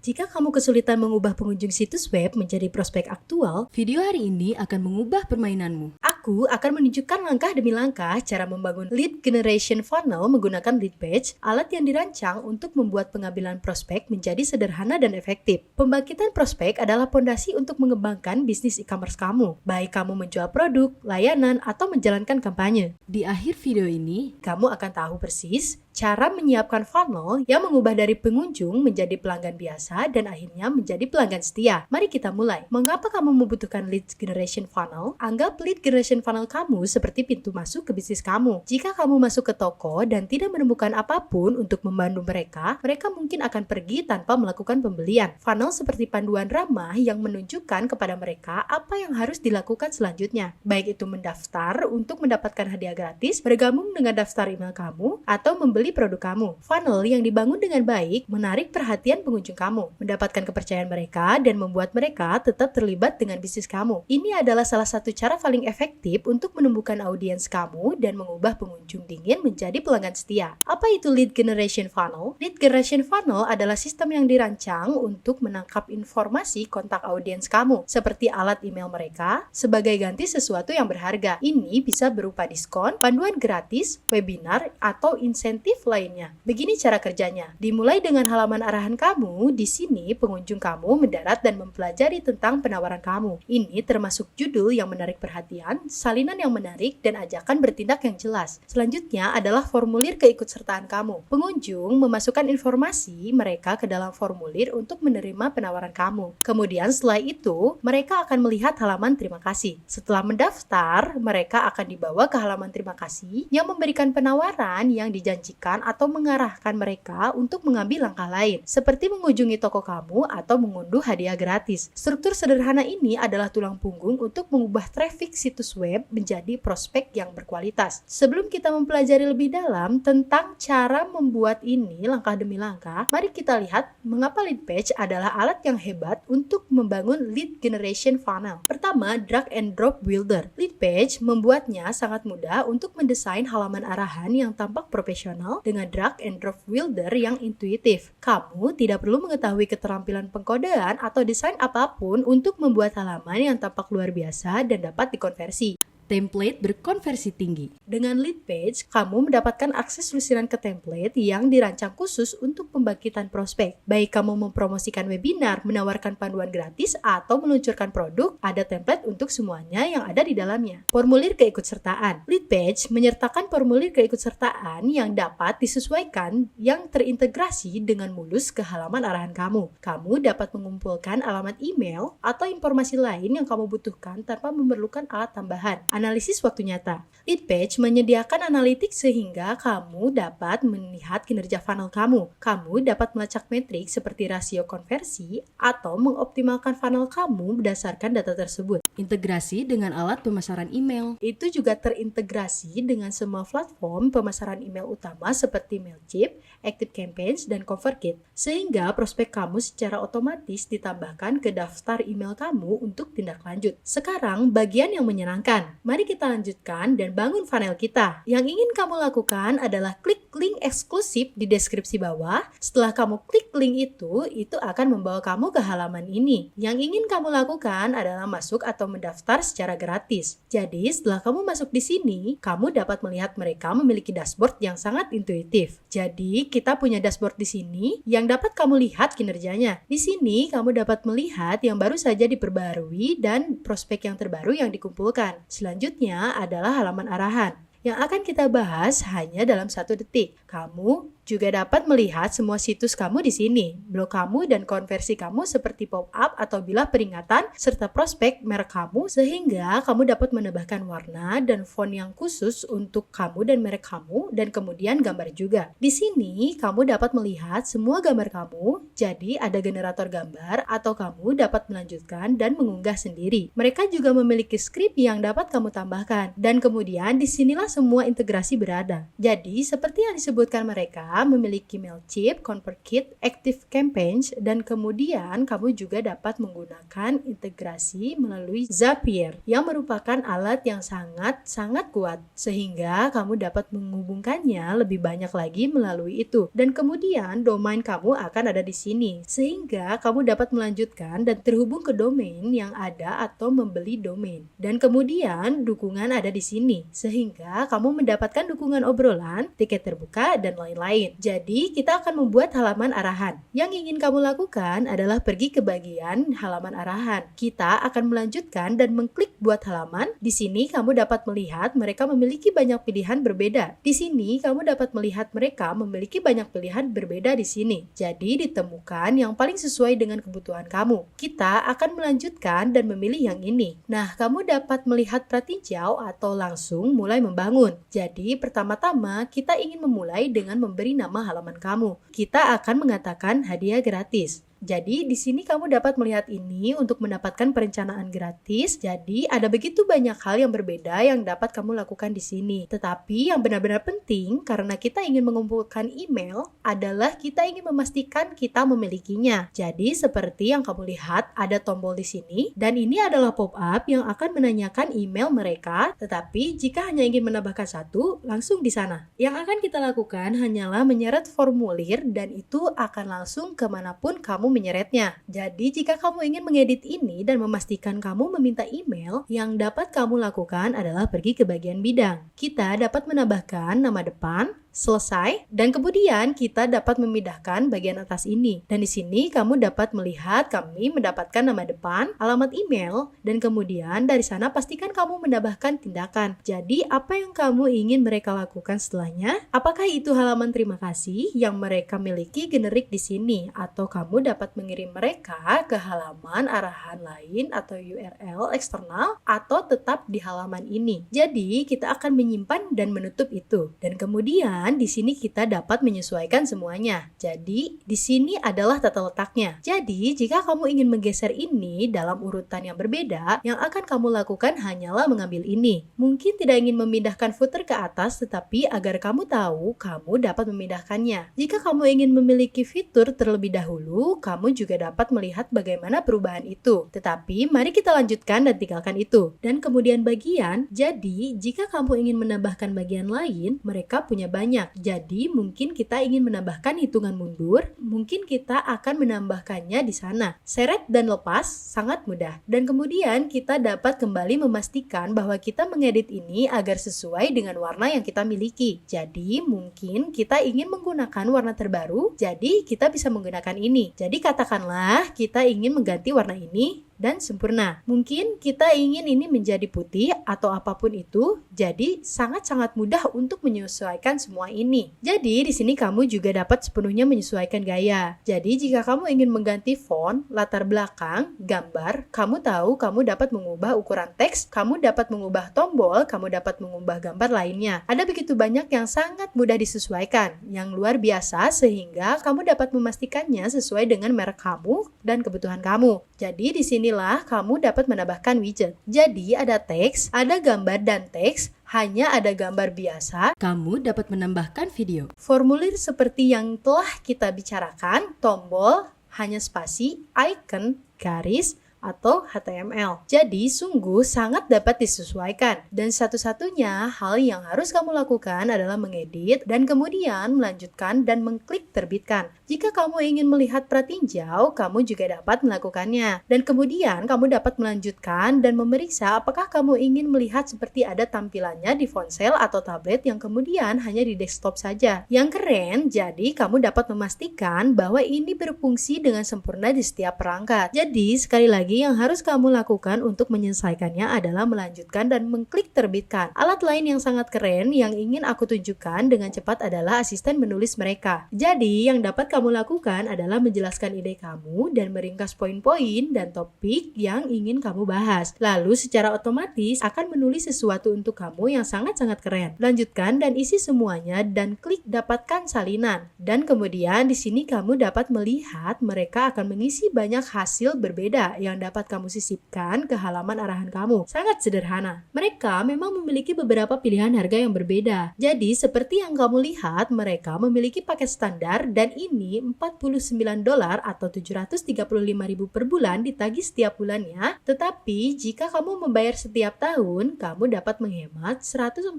Jika kamu kesulitan mengubah pengunjung situs web menjadi prospek aktual, Video hari ini akan mengubah permainanmu. aku akan menunjukkan langkah demi langkah cara membangun lead generation funnel menggunakan lead page, alat yang dirancang untuk membuat pengambilan prospek menjadi sederhana dan efektif. Pembangkitan prospek adalah fondasi untuk mengembangkan bisnis e-commerce kamu, baik kamu menjual produk, layanan, atau menjalankan kampanye. Di akhir video ini, Kamu akan tahu persis cara menyiapkan funnel yang mengubah dari pengunjung menjadi pelanggan biasa dan akhirnya menjadi pelanggan setia. Mari kita mulai. Mengapa kamu membutuhkan lead generation funnel? Anggap lead generation funnel kamu seperti pintu masuk ke bisnis kamu. Jika kamu masuk ke toko dan tidak menemukan apapun untuk membantu mereka mungkin akan pergi tanpa melakukan pembelian. Funnel seperti panduan ramah yang menunjukkan kepada mereka apa yang harus dilakukan selanjutnya. Baik itu mendaftar untuk mendapatkan hadiah gratis, bergabung dengan daftar email kamu, atau membeli produk kamu. Funnel yang dibangun dengan baik menarik perhatian pengunjung kamu, mendapatkan kepercayaan mereka, dan membuat mereka tetap terlibat dengan bisnis kamu. Ini adalah salah satu cara paling efektif untuk menumbuhkan audiens kamu dan mengubah pengunjung dingin menjadi pelanggan setia. Apa itu lead generation funnel? Lead generation funnel adalah sistem yang dirancang untuk menangkap informasi kontak audiens kamu, seperti alat email mereka, sebagai ganti sesuatu yang berharga. Ini bisa berupa diskon, panduan gratis, webinar, atau insentif lainnya. Begini cara kerjanya. Dimulai dengan halaman arahan kamu. Di sini pengunjung kamu mendarat dan mempelajari tentang penawaran kamu. Ini termasuk judul yang menarik perhatian, salinan yang menarik, dan ajakan bertindak yang jelas. Selanjutnya adalah formulir keikutsertaan kamu. Pengunjung memasukkan informasi mereka ke dalam formulir untuk menerima penawaran kamu. Kemudian setelah itu, mereka akan melihat halaman terima kasih. Setelah mendaftar, mereka akan dibawa ke halaman terima kasih yang memberikan penawaran yang dijanjikan atau mengarahkan mereka untuk mengambil langkah lain, seperti mengunjungi toko kamu atau mengunduh hadiah gratis. Struktur sederhana ini adalah tulang punggung untuk mengubah traffic situs web menjadi prospek yang berkualitas. Sebelum kita mempelajari lebih dalam tentang cara membuat ini langkah demi langkah, mari kita lihat mengapa lead page adalah alat yang hebat untuk membangun lead generation funnel. Pertama, drag and drop builder. Lead page membuatnya sangat mudah untuk mendesain halaman arahan yang tampak profesional dengan drag and drop builder yang intuitif. Kamu tidak perlu mengetahui keterampilan pengkodean atau desain apapun untuk membuat halaman yang tampak luar biasa dan dapat dikonversi. template berkonversi tinggi. Dengan lead page, kamu mendapatkan akses lusiran ke template yang dirancang khusus untuk pembangkitan prospek. Baik kamu mempromosikan webinar, menawarkan panduan gratis, atau meluncurkan produk, ada template untuk semuanya yang ada di dalamnya. Formulir keikutsertaan. Lead page menyertakan formulir keikutsertaan yang dapat disesuaikan yang terintegrasi dengan mulus ke halaman arahan kamu. Kamu dapat mengumpulkan alamat email atau informasi lain yang kamu butuhkan tanpa memerlukan alat tambahan. Analisis waktu nyata. Lead page menyediakan analitik sehingga kamu dapat melihat kinerja funnel kamu. Kamu dapat melacak metrik seperti rasio konversi atau mengoptimalkan funnel kamu berdasarkan data tersebut. Integrasi dengan alat pemasaran email. Itu juga terintegrasi dengan semua platform pemasaran email utama seperti Mailchimp, ActiveCampaign, dan ConvertKit, sehingga prospek kamu secara otomatis ditambahkan ke daftar email kamu untuk tindak lanjut. Sekarang bagian yang menyenangkan. Mari kita lanjutkan dan bangun funnel kita. Yang ingin kamu lakukan adalah klik link eksklusif di deskripsi bawah. Setelah kamu klik link itu akan membawa kamu ke halaman ini. Yang ingin kamu lakukan adalah masuk atau mendaftar secara gratis. Jadi setelah kamu masuk di sini, kamu dapat melihat mereka memiliki dashboard yang sangat intuitif. Jadi kita punya dashboard di sini yang dapat kamu lihat kinerjanya. Di sini kamu dapat melihat yang baru saja diperbarui dan prospek yang terbaru yang dikumpulkan. Selanjutnya adalah halaman arahan yang akan kita bahas hanya dalam 1 detik. Kamu juga dapat melihat semua situs kamu di sini, blog kamu dan konversi kamu seperti pop-up atau bilah peringatan, serta prospek merek kamu, sehingga kamu dapat menambahkan warna dan font yang khusus untuk kamu dan merek kamu, dan kemudian gambar juga. Di sini, kamu dapat melihat semua gambar kamu, jadi ada generator gambar atau kamu dapat melanjutkan dan mengunggah sendiri. Mereka juga memiliki skrip yang dapat kamu tambahkan, dan kemudian disinilah semua integrasi berada. Jadi, seperti yang disebutkan mereka, kita memiliki Mailchimp, ConvertKit, ActiveCampaign, dan kemudian kamu juga dapat menggunakan integrasi melalui Zapier yang merupakan alat yang sangat kuat sehingga kamu dapat menghubungkannya lebih banyak lagi melalui itu. Dan kemudian domain kamu akan ada di sini sehingga kamu dapat melanjutkan dan terhubung ke domain yang ada atau membeli domain. Dan kemudian dukungan ada di sini sehingga kamu mendapatkan dukungan obrolan, tiket terbuka, dan lain-lain. Jadi kita akan membuat halaman arahan. Yang ingin kamu lakukan adalah pergi ke bagian halaman arahan. Kita akan melanjutkan dan mengklik buat halaman. Di sini kamu dapat melihat mereka memiliki banyak pilihan berbeda. Di sini kamu dapat melihat mereka memiliki banyak pilihan berbeda di sini. Jadi ditemukan yang paling sesuai dengan kebutuhan kamu. Kita akan melanjutkan dan memilih yang ini. Nah, kamu dapat melihat pratinjau atau langsung mulai membangun. Jadi pertama-tama kita ingin memulai dengan memberi nama halaman kamu. Kita akan mengatakan hadiah gratis. Jadi di sini kamu dapat melihat ini untuk mendapatkan perencanaan gratis. Jadi ada begitu banyak hal yang berbeda yang dapat kamu lakukan di sini. Tetapi yang benar-benar penting karena kita ingin mengumpulkan email adalah kita ingin memastikan kita memilikinya. Jadi seperti yang kamu lihat ada tombol di sini dan ini adalah pop-up yang akan menanyakan email mereka. Tetapi jika hanya ingin menambahkan satu, langsung di sana. Yang akan kita lakukan hanyalah menyeret formulir dan itu akan langsung kemanapun kamu menyeretnya. Jadi jika kamu ingin mengedit ini dan memastikan kamu meminta email, yang dapat kamu lakukan adalah pergi ke bagian bidang. Kita dapat menambahkan nama depan, selesai, dan kemudian kita dapat memindahkan bagian atas ini. Dan di sini kamu dapat melihat kami mendapatkan nama depan, alamat email, dan kemudian dari sana pastikan kamu menambahkan tindakan. Jadi apa yang kamu ingin mereka lakukan setelahnya? Apakah itu halaman terima kasih yang mereka miliki generik di sini, atau kamu dapat mengirim mereka ke halaman arahan lain atau URL eksternal, atau tetap di halaman ini. Jadi kita akan menyimpan dan menutup itu. Dan kemudian di sini kita dapat menyesuaikan semuanya. Jadi di sini adalah tata letaknya. Jadi jika kamu ingin menggeser ini dalam urutan yang berbeda, yang akan kamu lakukan hanyalah mengambil ini. Mungkin tidak ingin memindahkan footer ke atas, tetapi agar kamu tahu, kamu dapat memindahkannya. Jika kamu ingin memiliki fitur terlebih dahulu, kamu juga dapat melihat bagaimana perubahan itu. Tetapi mari kita lanjutkan dan tinggalkan itu. Dan kemudian bagian, jadi jika kamu ingin menambahkan bagian lain, mereka punya banyak. Jadi mungkin kita ingin menambahkan hitungan mundur, mungkin kita akan menambahkannya di sana. Seret dan lepas sangat mudah. Dan kemudian kita dapat kembali memastikan bahwa kita mengedit ini agar sesuai dengan warna yang kita miliki. Jadi mungkin kita ingin menggunakan warna terbaru, jadi kita bisa menggunakan ini. Jadi katakanlah kita ingin mengganti warna ini dan sempurna. Mungkin kita ingin ini menjadi putih atau apapun itu, jadi sangat-sangat mudah untuk menyesuaikan semua ini. Jadi di sini kamu juga dapat sepenuhnya menyesuaikan gaya. Jadi jika kamu ingin mengganti font, latar belakang, gambar, kamu tahu kamu dapat mengubah ukuran teks, kamu dapat mengubah tombol, kamu dapat mengubah gambar lainnya. Ada begitu banyak yang sangat mudah disesuaikan, yang luar biasa sehingga kamu dapat memastikannya sesuai dengan merek kamu dan kebutuhan kamu. Jadi di sinilah kamu dapat menambahkan widget. Jadi ada teks, ada gambar dan teks, hanya ada gambar biasa. Kamu dapat menambahkan video. Formulir seperti yang telah kita bicarakan, tombol, hanya spasi, icon, garis, atau HTML. Jadi sungguh sangat dapat disesuaikan. Dan satu-satunya hal yang harus kamu lakukan adalah mengedit dan kemudian melanjutkan dan mengklik terbitkan. Jika kamu ingin melihat pratinjau, kamu juga dapat melakukannya. Dan kemudian kamu dapat melanjutkan dan memeriksa apakah kamu ingin melihat seperti ada tampilannya di ponsel atau tablet yang kemudian hanya di desktop saja. Yang keren, jadi kamu dapat memastikan bahwa ini berfungsi dengan sempurna di setiap perangkat. Jadi sekali lagi yang harus kamu lakukan untuk menyelesaikannya adalah melanjutkan dan mengklik terbitkan. Alat lain yang sangat keren yang ingin aku tunjukkan dengan cepat adalah asisten menulis mereka. Jadi yang dapat kamu lakukan adalah menjelaskan ide kamu dan meringkas poin-poin dan topik yang ingin kamu bahas. Lalu secara otomatis akan menulis sesuatu untuk kamu yang sangat-sangat keren. Lanjutkan dan isi semuanya dan klik dapatkan salinan. Dan kemudian di sini kamu dapat melihat mereka akan mengisi banyak hasil berbeda yang dapat kamu sisipkan ke halaman arahan kamu. Sangat sederhana. Mereka memang memiliki beberapa pilihan harga yang berbeda. Jadi seperti yang kamu lihat, mereka memiliki paket standar dan ini $49 atau $735.000 per bulan ditagih setiap bulannya. Tetapi jika kamu membayar setiap tahun, kamu dapat menghemat $144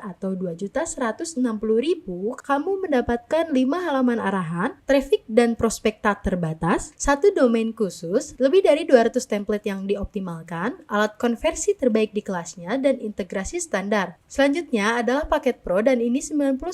atau $2.160.000. Kamu mendapatkan 5 halaman arahan, traffic dan prospek tak terbatas, 1 domain khusus, lebih dari 200 template yang dioptimalkan, alat konversi terbaik di kelasnya, dan integrasi standar. Selanjutnya adalah paket Pro dan ini $99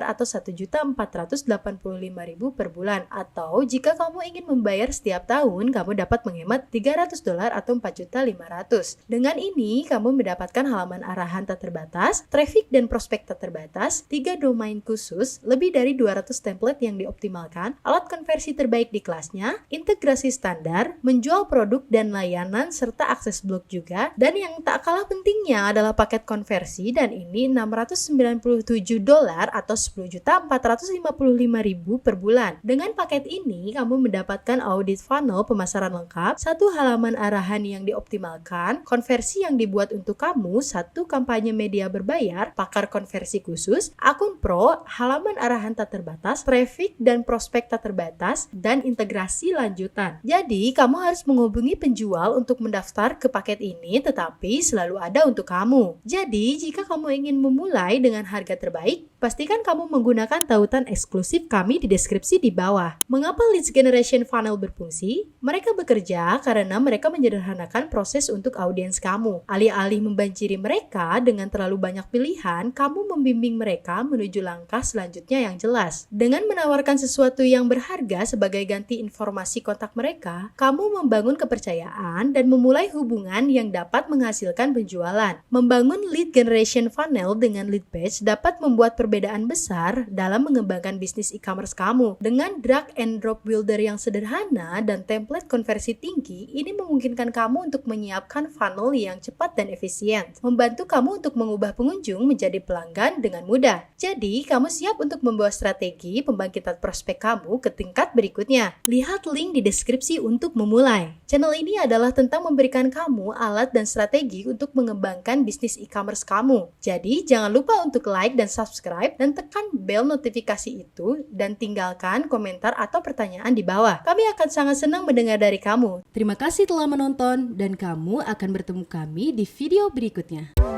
atau $1.485.000 per bulan. Atau jika kamu ingin membayar setiap tahun, kamu dapat menghemat $300 atau $4.500. Dengan ini, kamu mendapatkan halaman arahan tak terbatas, traffic dan prospek tak terbatas, 3 domain khusus, lebih dari 200 template yang dioptimalkan, alat konversi terbaik di kelasnya, integrasi standar, menjual produk dan layanan, serta akses blog juga. Dan yang tak kalah pentingnya adalah paket konversi dan ini $697 atau $10.455.000 per bulan. Dengan paket ini, kamu mendapatkan audit funnel pemasaran lengkap, 1 halaman arahan yang dioptimalkan, konversi yang dibuat untuk kamu, 1 kampanye media berbayar, pakar konversi khusus, akun pro, halaman arahan tak terbatas, traffic dan prospek tak terbatas, dan integrasi lanjutan. Jadi, kamu harus menghubungi penjual untuk mendaftar ke paket ini, tetapi selalu ada untuk kamu. Jadi, jika kamu ingin memulai dengan harga terbaik, pastikan kamu menggunakan tautan eksklusif kami di deskripsi di bawah. Mengapa Leads Generation Funnel berfungsi? Mereka bekerja karena mereka menyederhanakan proses untuk audiens kamu. Alih-alih membanjiri mereka dengan terlalu banyak pilihan, kamu membimbing mereka menuju langkah selanjutnya yang jelas. Dengan menawarkan sesuatu yang berharga sebagai ganti informasi kontak mereka, kamu membangun kepercayaan dan memulai hubungan yang dapat menghasilkan penjualan. Membangun lead generation funnel dengan lead page dapat membuat perbedaan besar dalam mengembangkan bisnis e-commerce kamu. Dengan drag and drop builder yang sederhana dan template konversi tinggi, ini memungkinkan kamu untuk menyiapkan funnel yang cepat dan efisien, membantu kamu untuk mengubah pengunjung menjadi pelanggan dengan mudah. Jadi, kamu siap untuk membawa strategi pembangkitan prospek kamu ke tingkat berikutnya. Lihat link di deskripsi untuk memulai. Channel ini adalah tentang memberikan kamu alat dan strategi untuk mengembangkan bisnis e-commerce kamu. Jadi, jangan lupa untuk like dan subscribe dan tekan bel notifikasi itu dan tinggalkan komentar atau pertanyaan di bawah. Kami akan sangat senang mendengar dari kamu. Terima kasih telah menonton dan kamu akan bertemu kami di video berikutnya.